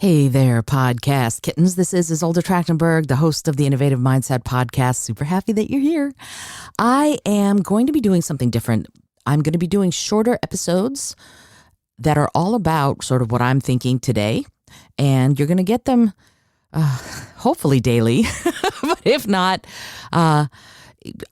Hey there, podcast kittens. This is Isolde Trachtenberg, the host of the Innovative Mindset Podcast. Super happy that you're here. I am going to be doing something different. I'm going to be doing shorter episodes that are all about sort of what I'm thinking today. And you're going to get them hopefully daily. But if not,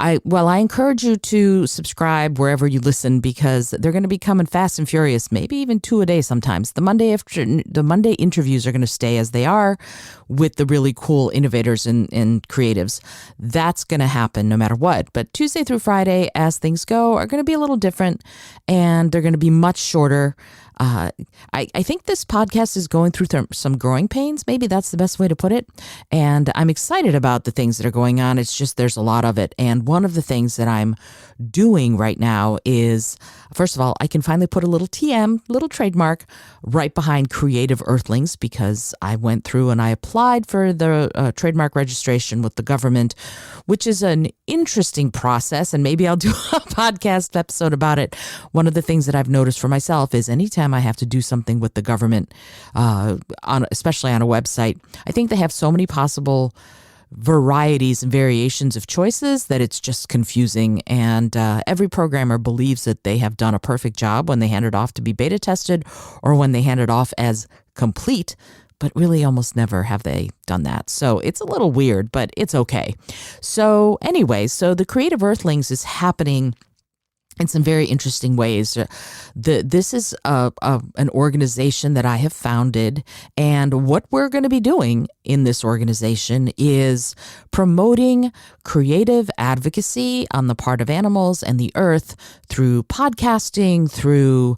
I encourage you to subscribe wherever you listen because they're going to be coming fast and furious, maybe even 2 a day sometimes. The Monday interviews are going to stay as they are with the really cool innovators and creatives. That's going to happen no matter what. But Tuesday through Friday, as things go, are going to be a little different and they're going to be much shorter. I think this podcast is going through some growing pains. Maybe that's the best way to put it. And I'm excited about the things that are going on. It's just there's a lot of it. And one of the things that I'm doing right now is, first of all, I can finally put a little little trademark right behind Creative Earthlings because I went through and I applied for the trademark registration with the government, which is an interesting process. And maybe I'll do a podcast episode about it. One of the things that I've noticed for myself is anytime I have to do something with the government, especially on a website, I think they have so many possible varieties and variations of choices that it's just confusing. And every programmer believes that they have done a perfect job when they hand it off to be beta tested or when they hand it off as complete, but really almost never have they done that. So it's a little weird, but it's okay. So anyway, the Creative Earthlings is happening in some very interesting ways. This is an organization that I have founded, and what we're going to be doing in this organization is promoting creative advocacy on the part of animals and the earth through podcasting, through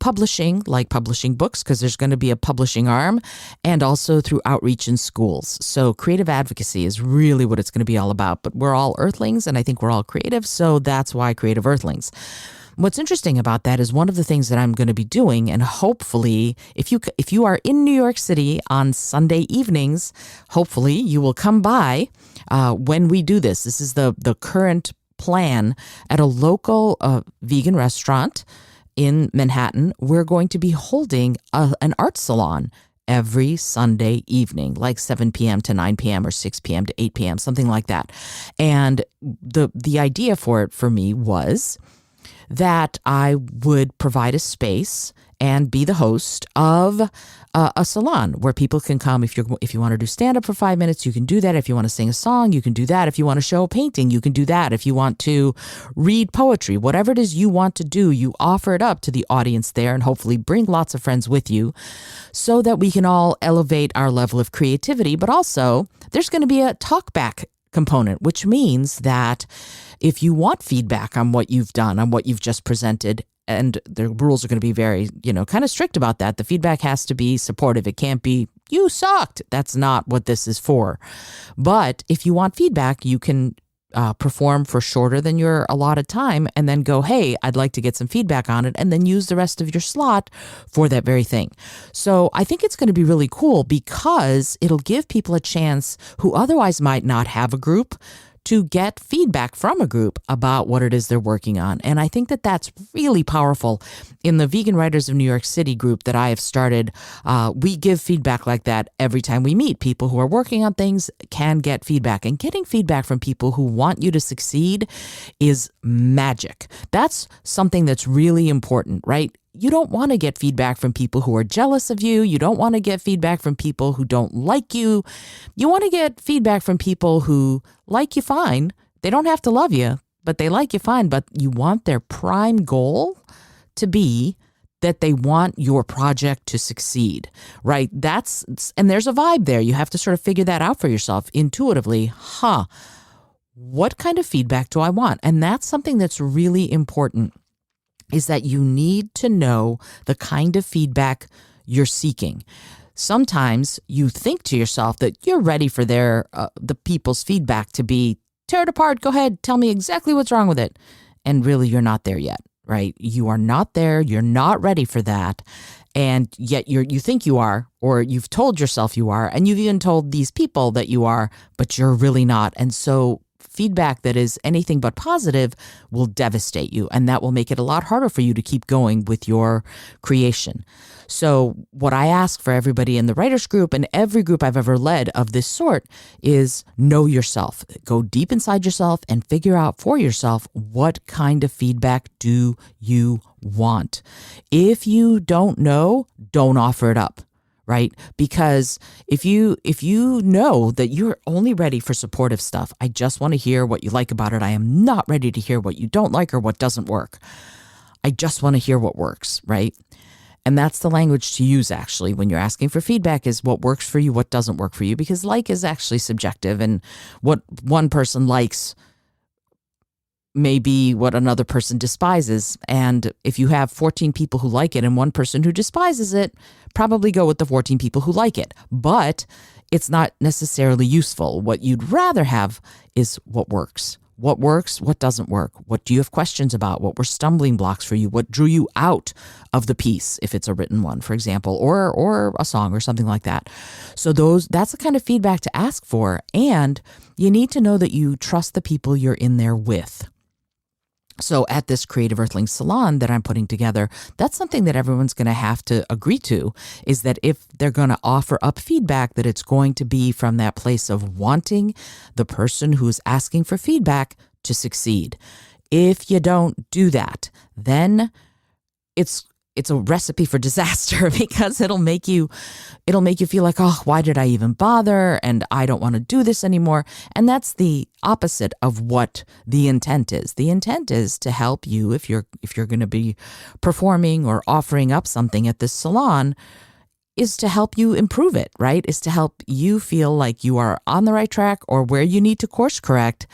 publishing, like publishing books, because there's going to be a publishing arm, and also through outreach in schools. So creative advocacy is really what it's going to be all about. But we're all earthlings, and I think we're all creative, so that's why Creative Earthlings. What's interesting about that is one of the things that I'm going to be doing, and hopefully if you are in New York City on Sunday evenings, hopefully you will come by when we do this. This is the current plan at a local vegan restaurant in Manhattan. We're going to be holding an art salon every Sunday evening, like 7 p.m. to 9 p.m. or 6 p.m. to 8 p.m., something like that. And the idea for it for me was that I would provide a space and be the host of a salon where people can come. If you want to do stand-up for 5 minutes, you can do that. If you want to sing a song, you can do that. If you want to show a painting, you can do that. If you want to read poetry, whatever it is you want to do, you offer it up to the audience there and hopefully bring lots of friends with you so that we can all elevate our level of creativity. But also, there's going to be a talkback component, which means that if you want feedback on what you've done, on what you've just presented, and the rules are going to be very, kind of strict about that. The feedback has to be supportive. It can't be, you sucked. That's not what this is for. But if you want feedback, you can perform for shorter than your allotted time and then go, hey, I'd like to get some feedback on it, and then use the rest of your slot for that very thing. So I think it's going to be really cool because it'll give people a chance who otherwise might not have a group to get feedback from a group about what it is they're working on. And I think that that's really powerful. In the Vegan Writers of New York City group that I have started, we give feedback like that every time we meet. People who are working on things can get feedback. And getting feedback from people who want you to succeed is magic. That's something that's really important, right? You don't want to get feedback from people who are jealous of you. You don't want to get feedback from people who don't like you. You want to get feedback from people who like you fine. They don't have to love you, but they like you fine. But you want their prime goal to be that they want your project to succeed, right? And there's a vibe there. You have to sort of figure that out for yourself intuitively. What kind of feedback do I want? And that's something that's really important, is that you need to know the kind of feedback you're seeking. Sometimes you think to yourself that you're ready for the people's feedback to be, tear it apart, go ahead, tell me exactly what's wrong with it. And really, you're not there yet, right? You are not there. You're not ready for that. And yet you think you are, or you've told yourself you are, and you've even told these people that you are, but you're really not. And so feedback that is anything but positive will devastate you, and that will make it a lot harder for you to keep going with your creation. So what I ask for everybody in the writers group and every group I've ever led of this sort is know yourself. Go deep inside yourself and figure out for yourself, what kind of feedback do you want? If you don't know, don't offer it up. Right? Because if you know that you're only ready for supportive stuff, I just want to hear what you like about it. I am not ready to hear what you don't like or what doesn't work. I just want to hear what works, right? And that's the language to use, actually, when you're asking for feedback, is what works for you, what doesn't work for you, because like is actually subjective, and what one person likes may be what another person despises. And if you have 14 people who like it and one person who despises it, probably go with the 14 people who like it. But it's not necessarily useful. What you'd rather have is what works. What works, what doesn't work? What do you have questions about? What were stumbling blocks for you? What drew you out of the piece, if it's a written one, for example, or a song or something like that. So that's the kind of feedback to ask for. And you need to know that you trust the people you're in there with. So at this Creative Earthlings Salon that I'm putting together, that's something that everyone's going to have to agree to, is that if they're going to offer up feedback, that it's going to be from that place of wanting the person who's asking for feedback to succeed. If you don't do that, then it's a recipe for disaster, because it'll make you feel like, oh, why did I even bother? And I don't want to do this anymore. And that's the opposite of what the intent is. The intent is to help you, if you're going to be performing or offering up something at this salon, is to help you improve it, right? Is to help you feel like you are on the right track or where you need to course correct.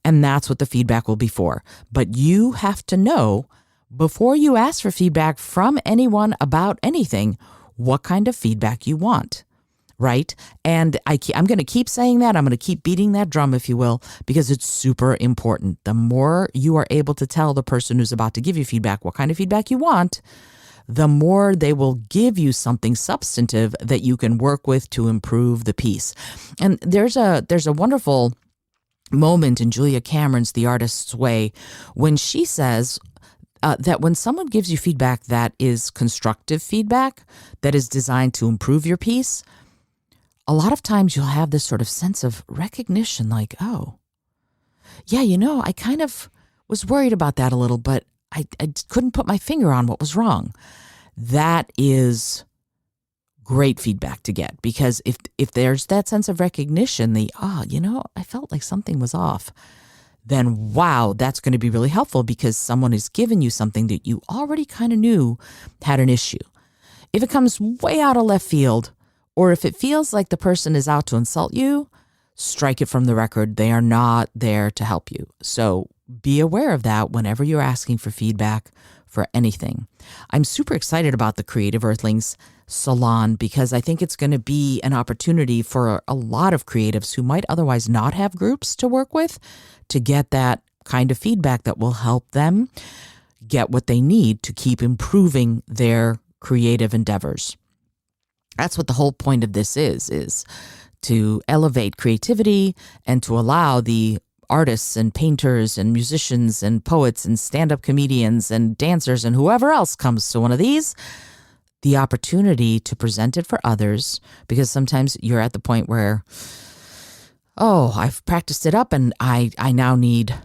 And that's what the feedback will be for. But you have to know, before you ask for feedback from anyone about anything, what kind of feedback you want, right? And I'm going to keep saying that. I'm going to keep beating that drum, if you will, because it's super important. The more you are able to tell the person who's about to give you feedback what kind of feedback you want, the more they will give you something substantive that you can work with to improve the piece. And there's a wonderful moment in Julia Cameron's The Artist's Way when she says, that when someone gives you feedback that is constructive feedback, that is designed to improve your piece, a lot of times you'll have this sort of sense of recognition, like, oh, yeah, I kind of was worried about that a little, but I couldn't put my finger on what was wrong. That is great feedback to get, because if there's that sense of recognition, I felt like something was off, then wow, that's going to be really helpful, because someone has given you something that you already kind of knew had an issue. If it comes way out of left field, or if it feels like the person is out to insult you, strike it from the record. They are not there to help you. So be aware of that whenever you're asking for feedback for anything. I'm super excited about the Creative Earthlings Salon, because I think it's going to be an opportunity for a lot of creatives who might otherwise not have groups to work with to get that kind of feedback that will help them get what they need to keep improving their creative endeavors. That's what the whole point of this is to elevate creativity and to allow the artists and painters and musicians and poets and stand-up comedians and dancers and whoever else comes to one of these, the opportunity to present it for others, because sometimes you're at the point where, oh, I've practiced it up and I now need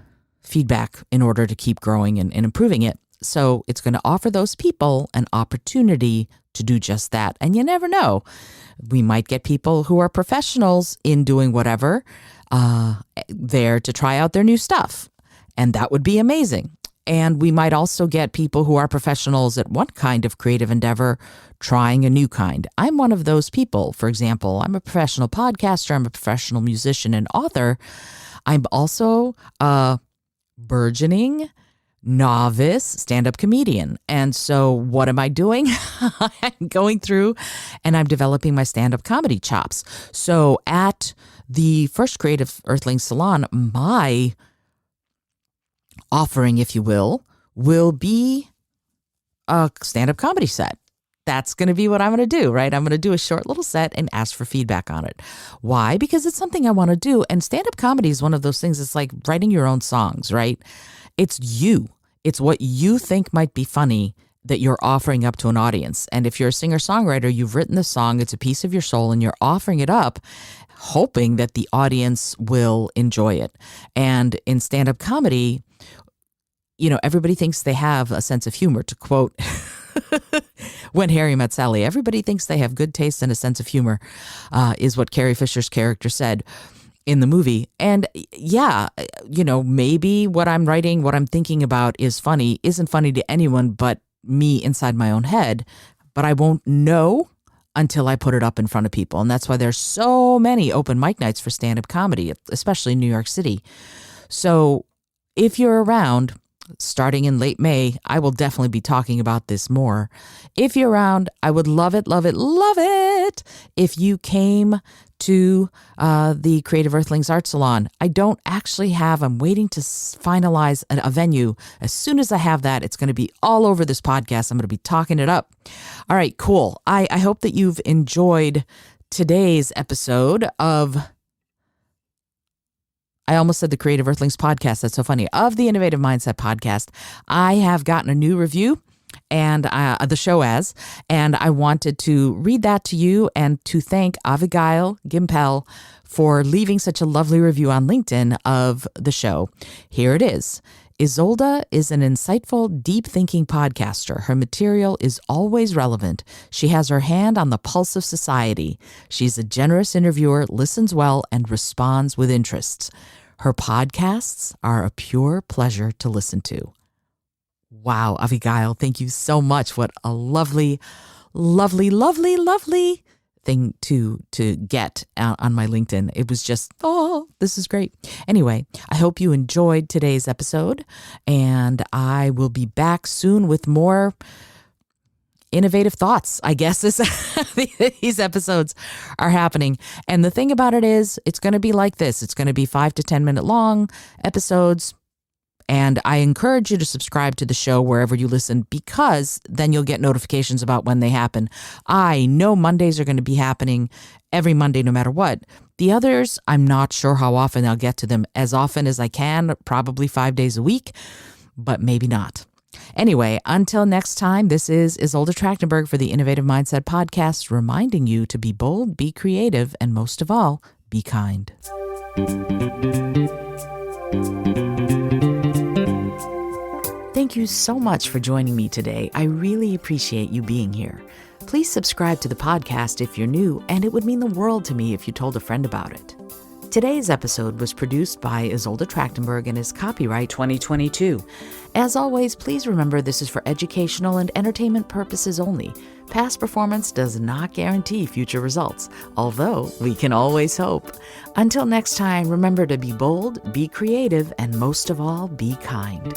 feedback in order to keep growing and improving it. So it's going to offer those people an opportunity to do just that. And you never know. We might get people who are professionals in doing whatever there to try out their new stuff. And that would be amazing. And we might also get people who are professionals at one kind of creative endeavor trying a new kind. I'm one of those people. For example, I'm a professional podcaster. I'm a professional musician and author. I'm also a burgeoning novice stand-up comedian. And so what am I doing? I'm going through and I'm developing my stand-up comedy chops. So at the first Creative Earthlings Salon, my offering, if you will be a stand-up comedy set. that's going to be what I'm going to do, right? I'm going to do a short little set and ask for feedback on it. Why? Because it's something I want to do. And stand-up comedy is one of those things. It's like writing your own songs, right? It's you. It's what you think might be funny that you're offering up to an audience. And if you're a singer-songwriter, you've written the song, it's a piece of your soul, and you're offering it up hoping that the audience will enjoy it. And in stand-up comedy, everybody thinks they have a sense of humor, to quote When Harry Met Sally. Everybody thinks they have good taste and a sense of humor, is what Carrie Fisher's character said in the movie. And yeah, maybe what I'm writing, what I'm thinking about isn't funny to anyone but me inside my own head, but I won't know until I put it up in front of people. And that's why there's so many open mic nights for stand-up comedy, especially in New York City. So if you're around, starting in late May, I will definitely be talking about this more. If you're around, I would love it, love it, love it if you came to the Creative Earthlings Art Salon. I'm waiting to finalize a venue. As soon as I have that, it's going to be all over this podcast. I'm going to be talking it up. All right, cool. I hope that you've enjoyed today's episode of, I almost said the Creative Earthlings podcast. That's so funny. Of the Innovative Mindset podcast. I have gotten a new review and the show and I wanted to read that to you and to thank Abigail Gimpel for leaving such a lovely review on LinkedIn of the show. Here it is. Isolde is an insightful, deep-thinking podcaster. Her material is always relevant. She has her hand on the pulse of society. She's a generous interviewer, listens well, and responds with interests. Her podcasts are a pure pleasure to listen to. Wow, Abigail, thank you so much. What a lovely, lovely, lovely, lovely thing to get on my LinkedIn. It was just, this is great. Anyway, I hope you enjoyed today's episode, and I will be back soon with more innovative thoughts, I guess, these episodes are happening. And the thing about it is, it's going to be like this. It's going to be 5 to 10 minute long episodes. And I encourage you to subscribe to the show wherever you listen, because then you'll get notifications about when they happen. I know Mondays are going to be happening every Monday, no matter what. The others, I'm not sure how often I'll get to them. As often as I can, probably 5 days a week, but maybe not. Anyway, until next time, this is Isolde Trachtenberg for the Innovative Mindset Podcast, reminding you to be bold, be creative, and most of all, be kind. Thank you so much for joining me today. I really appreciate you being here. Please subscribe to the podcast if you're new, and it would mean the world to me if you told a friend about it. Today's episode was produced by Isolde Trachtenberg and is copyright 2022. As always, please remember this is for educational and entertainment purposes only. Past performance does not guarantee future results, although we can always hope. Until next time, remember to be bold, be creative, and most of all, be kind.